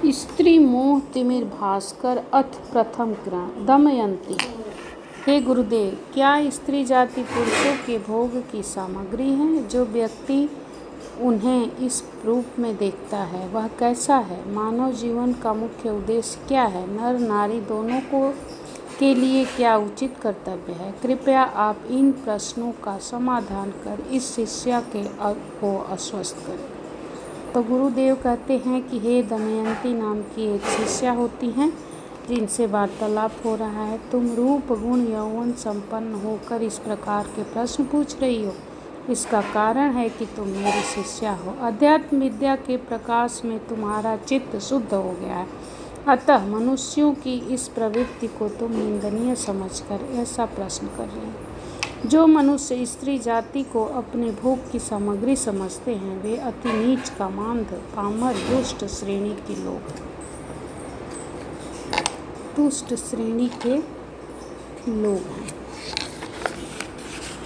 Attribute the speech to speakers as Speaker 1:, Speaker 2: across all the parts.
Speaker 1: स्त्री मोह तिमिर भास्कर अथ प्रथम ग्रह दमयंती। हे गुरुदेव, क्या स्त्री जाति पुरुषों के भोग की सामग्री है? जो व्यक्ति उन्हें इस रूप में देखता है वह कैसा है? मानव जीवन का मुख्य उद्देश्य क्या है? नर नारी दोनों को के लिए क्या उचित कर्तव्य है? कृपया आप इन प्रश्नों का समाधान कर इस शिष्या को आश्वस्त करें। तो गुरुदेव कहते हैं कि हे दमयंती नाम की एक शिष्या होती हैं जिनसे वार्तालाप हो रहा है। तुम रूप गुण यौवन संपन्न होकर इस प्रकार के प्रश्न पूछ रही हो। इसका कारण है कि तुम मेरी शिष्या हो। अध्यात्म विद्या के प्रकाश में तुम्हारा चित्त शुद्ध हो गया है। अतः मनुष्यों की इस प्रवृत्ति को तुम निंदनीय समझकर ऐसा प्रश्न कर रहे हो। जो मनुष्य स्त्री जाति को अपने भोग की सामग्री समझते हैं वे अति नीच कामांध पामर दुष्ट श्रेणी के लोग हैं। दुष्ट श्रेणी के लोग हैं।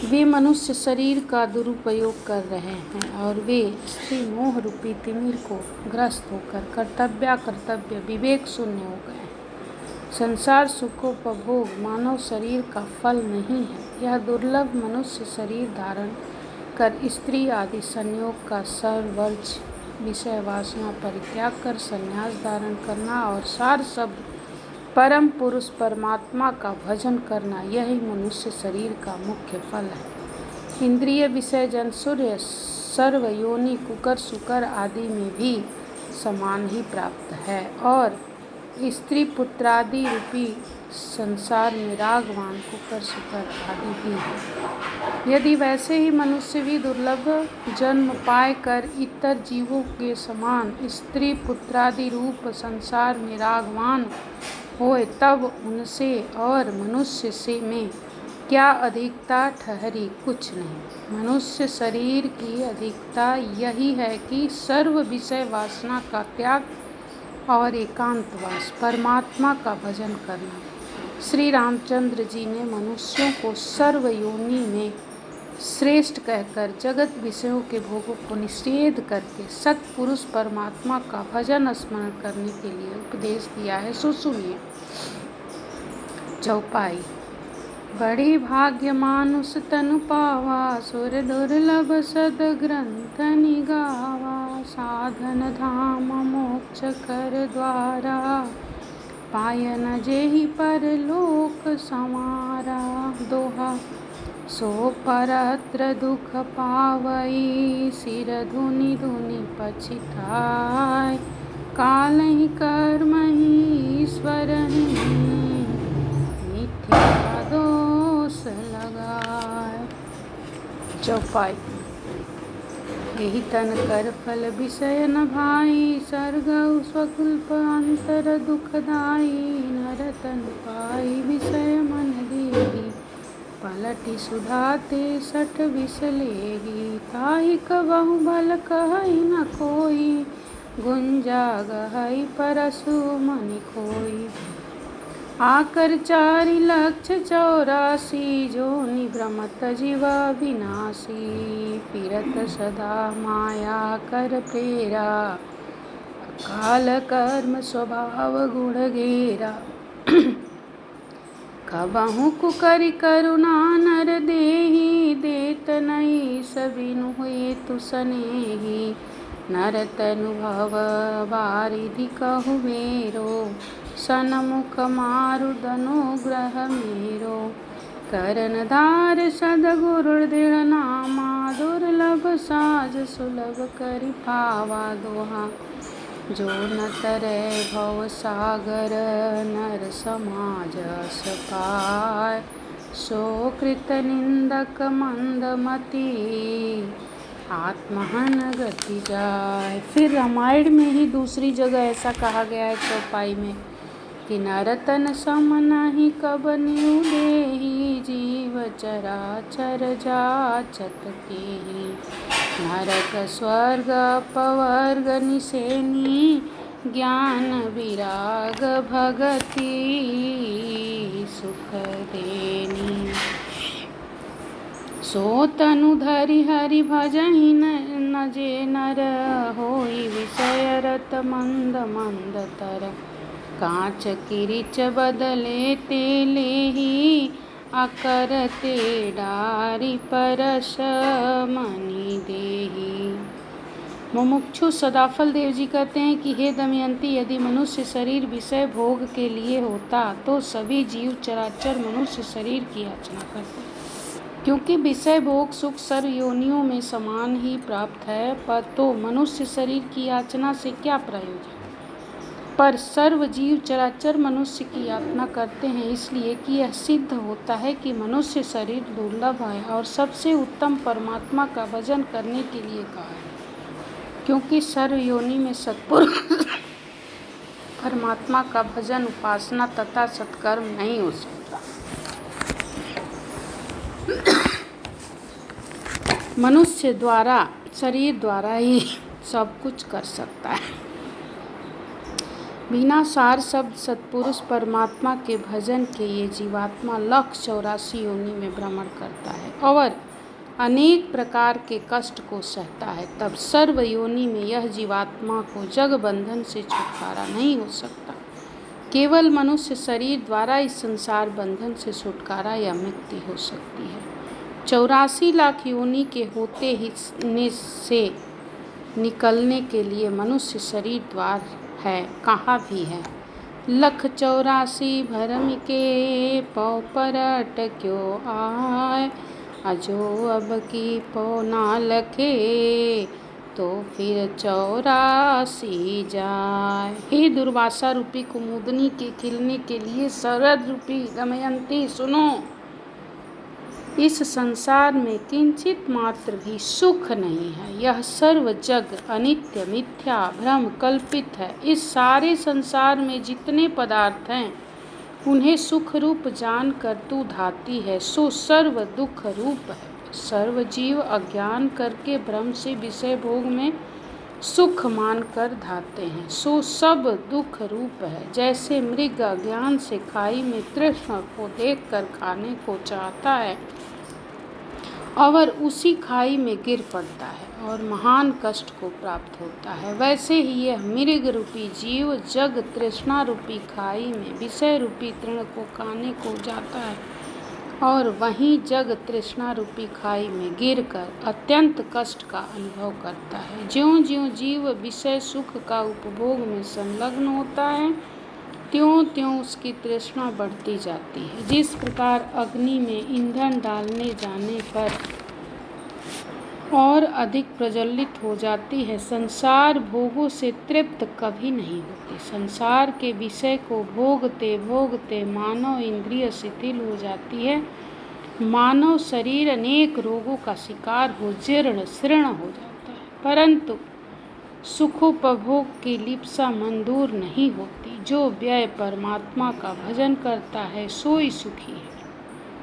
Speaker 1: वे मनुष्य शरीर का दुरुपयोग कर रहे हैं और वे स्त्री मोह रूपी तिमिर को ग्रस्त होकर कर्तव्य विवेक शून्य हो गए हैं। संसार सुखोपभोग मानव शरीर का फल नहीं है। यह दुर्लभ मनुष्य शरीर धारण कर स्त्री आदि संयोग का सर्वर्ज विषय वासना परित्याग कर संन्यास धारण करना और सार शब्द परम पुरुष परमात्मा का भजन करना, यही मनुष्य शरीर का मुख्य फल है। इंद्रिय विषय जन सूर्य सर्व योनि कुकर सुकर आदि में भी समान ही प्राप्त है और स्त्री पुत्रादि रूपी संसार में रागवान कुकर सुकर आदि भी है। यदि वैसे ही मनुष्य भी दुर्लभ जन्म पाए कर इतर जीवों के समान स्त्री पुत्रादि रूप संसार में रागवान होए तब उनसे और मनुष्य से में क्या अधिकता ठहरी? कुछ नहीं। मनुष्य शरीर की अधिकता यही है कि सर्व विषय वासना का त्याग और एकांतवास परमात्मा का भजन करना। श्री रामचंद्र जी ने मनुष्यों को सर्व योनि में श्रेष्ठ कहकर जगत विषयों के भोगों को निषेध करके सत्पुरुष परमात्मा का भजन स्मरण करने के लिए उपदेश दिया है। सो सुनिए। चौपाई। बड़ी भाग्य मानुष तनु पावा, सुर दुर्लभ सद ग्रंथ निगावा। साधन धाम मोक्ष कर द्वारा, पायन जेहि पर लोक समारा। दोहा। सो परत्र दुख पावई, सिर धुनि धुनि पछिताय। कालहि कर्महि ईश्वरहि, मिथ्या दोष लगाए। चौपाई। यही तन कर फल विषय न भाई, सर्ग स्वकुल्प अंतर दुखदाई। नर तन पाई विषय मन देगी, पलटि सुधाते सठ विसलेगी। ताहि कबहु बल कहई न कोई, गुंजा गहई परसु मनि खोई। आकर 4,84,00,000 जोनि भ्रमत जीव विनाशी। फिरत सदा माया कर प्रेरा, काल कर्म स्वभाव गुण गेरा। कबहु कुकरि करुणा नर देहि, देत नहीं सबिनु हेतु सनेहि। नर तनु भव बारिधि कहु मेरो, सनमुख मारुदनु ग्रह मेरो। करन धार सदगुरु दृढ़ नामा, दुर्लभ साज सुलभ करि पावा। दोहा। जो न तरै भव सागर, नर समाज अस पाय। सो कृत निंदक मंदमति, आत्महन गति जाय। फिर रामायण में ही दूसरी जगह ऐसा कहा गया है चौपाई में कि नरतन सम नहीं कबनिउ देहि, जीव चराचर जाचत केहि। नरक स्वर्ग अपवर्ग निसेनी, ज्ञान विराग भगति सुख देनी। सो तनु धरि हरि भजहि न जे नर होई विषय रत मंद मंद तर कांच किरिच बदले तेले ही अकरते डारी परश मणि देही। मुमुक्षु सदाफल देव जी कहते हैं कि हे दमयंती, यदि मनुष्य शरीर विषय भोग के लिए होता तो सभी जीव चराचर मनुष्य शरीर की याचना करते, क्योंकि विषय भोग सुख सर्व योनियों में समान ही प्राप्त है। पर तो मनुष्य शरीर की याचना से क्या प्रयोजन? पर सर्व जीव चराचर मनुष्य की यातना करते हैं, इसलिए कि यह सिद्ध होता है कि मनुष्य शरीर दुर्लभ है और सबसे उत्तम परमात्मा का भजन करने के लिए कहा है, क्योंकि सर्व योनि में सत्पुरुष परमात्मा का भजन, उपासना तथा सत्कर्म नहीं हो सकता। मनुष्य द्वारा शरीर द्वारा ही सब कुछ कर सकता है। बिना सार शब्द सत्पुरुष परमात्मा के भजन के ये जीवात्मा 184 योनि में भ्रमण करता है और अनेक प्रकार के कष्ट को सहता है। तब सर्व योनि में यह जीवात्मा को जग बंधन से छुटकारा नहीं हो सकता। केवल मनुष्य शरीर द्वारा इस संसार बंधन से छुटकारा या मुक्ति हो सकती है। 84 लाख योनि के होते ही से निकलने के लिए मनुष्य शरीर द्वार है, कहाँ भी है। 184 भरम के पौ पर अटक्यो आय, अजो अब की पौ ना लखे तो फिर 84 जाए। हे दुर्वासा रूपी कुमुदनी के खिलने के लिए शरद रूपी दमयंती सुनो, इस संसार में किंचित मात्र भी सुख नहीं है। यह सर्व जग अनित्य मिथ्या भ्रम कल्पित है। इस सारे संसार में जितने पदार्थ हैं उन्हें सुख रूप जान कर तू धाती है, सो सर्व दुख रूप है। सर्व जीव अज्ञान करके भ्रम से विषय भोग में सुख मान कर धाते हैं, सो सब दुख रूप है। जैसे मृग अज्ञान से खाई में तृष्ण को देखकर खाने को चाहता है और उसी खाई में गिर पड़ता है और महान कष्ट को प्राप्त होता है, वैसे ही यह मृग रूपी जीव जग तृष्णा रूपी खाई में विषय रूपी तृण को खाने को जाता है और वहीं जग तृष्णा रूपी खाई में गिरकर अत्यंत कष्ट का अनुभव करता है। ज्यों ज्यों जीव विषय सुख का उपभोग में संलग्न होता है, त्यों त्यों उसकी तृष्णा बढ़ती जाती है। जिस प्रकार अग्नि में ईंधन डालने जाने पर और अधिक प्रज्वलित हो जाती है, संसार भोगों से तृप्त कभी नहीं होती। संसार के विषय को भोगते भोगते मानव इंद्रिय शिथिल हो जाती है, मानव शरीर अनेक रोगों का शिकार हो जीर्ण शीर्ण हो जाता है, परंतु सुखोपभोग की लिप्सा मंदूर नहीं होती। जो व्यय परमात्मा का भजन करता है सोई सुखी है।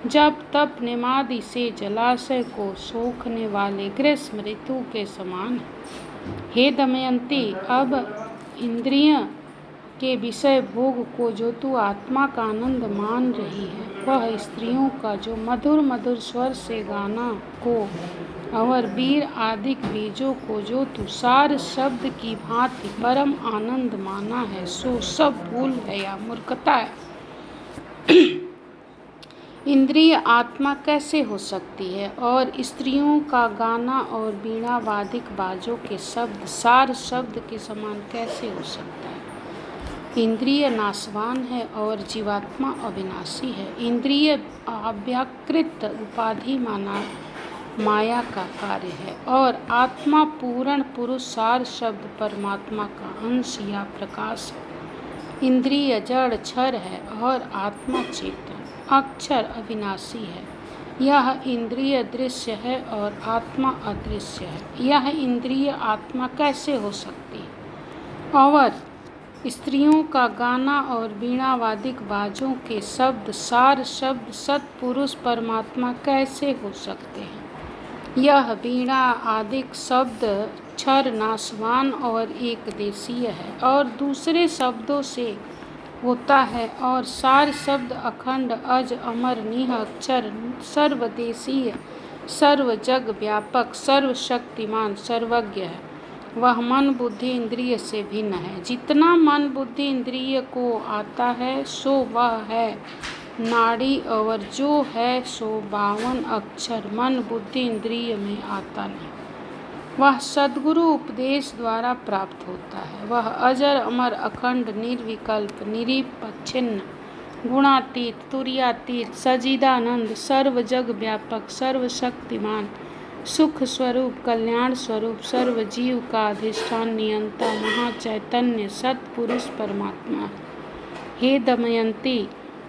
Speaker 1: जब तप निमादि से जलाशय को सोखने वाले ग्रीष्म ऋतु के समान है। हे दमयंती, अब इंद्रिय के विषय भोग को जो तू आत्मा का आनंद मान रही है, वह स्त्रियों का जो मधुर मधुर स्वर से गाना को और वीर आदिक बीजों को जो तू सार शब्द की भांति परम आनंद माना है, सो सब भूल है या मूर्खता है। इंद्रिय आत्मा कैसे हो सकती है और स्त्रियों का गाना और वीणा वादिक बाजों के शब्द सार शब्द के समान कैसे हो सकता है। इंद्रिय नाशवान है और जीवात्मा अविनाशी है। इंद्रिय अव्याकृत उपाधि माना माया का कार्य है और आत्मा पूर्ण पुरुष सार शब्द परमात्मा का अंश या प्रकाश है। इंद्रिय जड़ क्षर है और आत्मा चेतन अक्षर अविनाशी है। यह इंद्रिय दृश्य है और आत्मा अदृश्य है। यह इंद्रिय आत्मा कैसे हो सकती है और स्त्रियों का गाना और वीणावादिक बाजों के शब्द सार शब्द सत्पुरुष परमात्मा कैसे हो सकते हैं। यह वीणा आदिक शब्द क्षर नाशवान और एक देशीय है और दूसरे शब्दों से होता है और सार शब्द अखंड अज अमर निह अक्षर सर्वदेशीय सर्व जग व्यापक, सर्वशक्तिमान, सर्वज्ञ है। वह मन बुद्धि इंद्रिय से भिन्न है। जितना मन बुद्धि इंद्रिय को आता है सो वह है नाड़ी, और जो है सो 52 अक्षर मन बुद्धि इंद्रिय में आता नहीं। वह सद्गुरु उपदेश द्वारा प्राप्त होता है। वह अजर अमर अखंड निर्विकल्प निरीपच्छिन्न गुणातीत तुर्यातीत सजीदानंद सर्व जग व्यापक सर्वशक्तिमान सुख स्वरूप कल्याण स्वरूप सर्व जीव का अधिष्ठान नियंता महाचैतन्य सत्पुरुष परमात्मा है। हे दमयंती,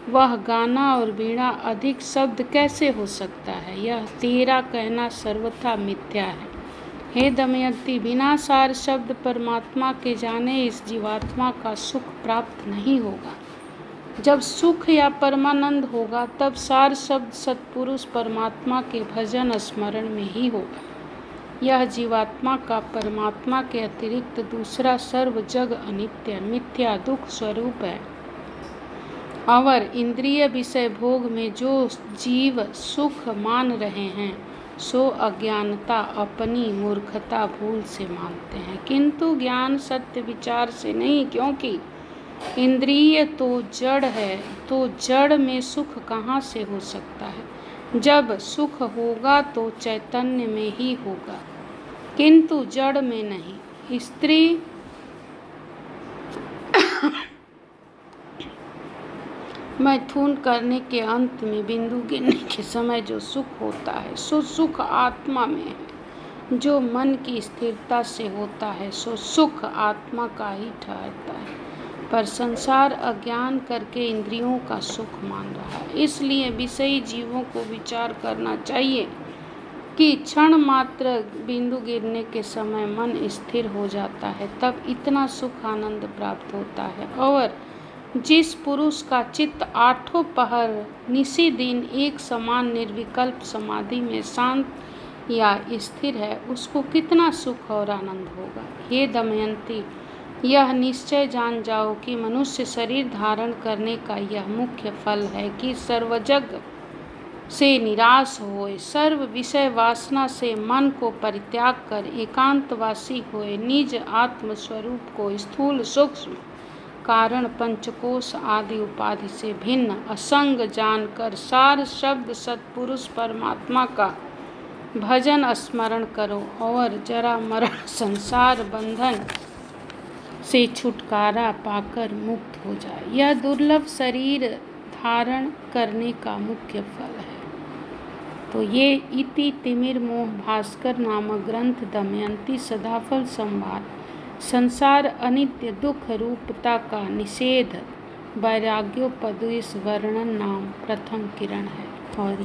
Speaker 1: वह गाना और वीणा अधिक शब्द कैसे हो सकता है? यह तेरा कहना सर्वथा मिथ्या है। हे दमयंती, बिना सार शब्द परमात्मा के जाने इस जीवात्मा का सुख प्राप्त नहीं होगा। जब सुख या परमानंद होगा तब सार शब्द सत्पुरुष परमात्मा के भजन स्मरण में ही होगा। यह जीवात्मा का परमात्मा के अतिरिक्त दूसरा सर्व जग अनित्य मिथ्या दुख स्वरूप है। और इंद्रिय विषय भोग में जो जीव सुख मान रहे हैं सो अज्ञानता अपनी मूर्खता भूल से मानते हैं, किंतु ज्ञान सत्य विचार से नहीं, क्योंकि इंद्रिय तो जड़ है, तो जड़ में सुख कहाँ से हो सकता है? जब सुख होगा तो चैतन्य में ही होगा, किंतु जड़ में नहीं। स्त्री मैथुन करने के अंत में बिंदु गिरने के समय जो सुख होता है सो सुख आत्मा में है। जो मन की स्थिरता से होता है सो सुख आत्मा का ही ठहरता है। पर संसार अज्ञान करके इंद्रियों का सुख मान रहा है। इसलिए विषयी जीवों को विचार करना चाहिए कि क्षण मात्र बिंदु गिरने के समय मन स्थिर हो जाता है, तब इतना सुख आनंद प्राप्त होता है। और जिस पुरुष का चित्त आठों पहर निसी दिन एक समान निर्विकल्प समाधि में शांत या स्थिर है, उसको कितना सुख और आनंद होगा। हे दमयंती, यह निश्चय जान जाओ कि मनुष्य शरीर धारण करने का यह मुख्य फल है कि सर्वजग से निराश होए, सर्व विषय वासना से मन को परित्याग कर एकांतवासी होए, निज आत्म स्वरूप को स्थूल सूक्ष्म कारण पंचकोश आदि उपाधि से भिन्न असंग जानकर सार शब्द सत्पुरुष परमात्मा का भजन स्मरण करो और जरा मरण संसार बंधन से छुटकारा पाकर मुक्त हो जाए। यह दुर्लभ शरीर धारण करने का मुख्य फल है। तो ये इति तिमिर मोह भास्कर नामक ग्रंथ दमयंती सदाफल संवाद संसार अनित्य दुख रूपता का निषेध वैराग्योपदेश वर्णन नाम प्रथम किरण है। और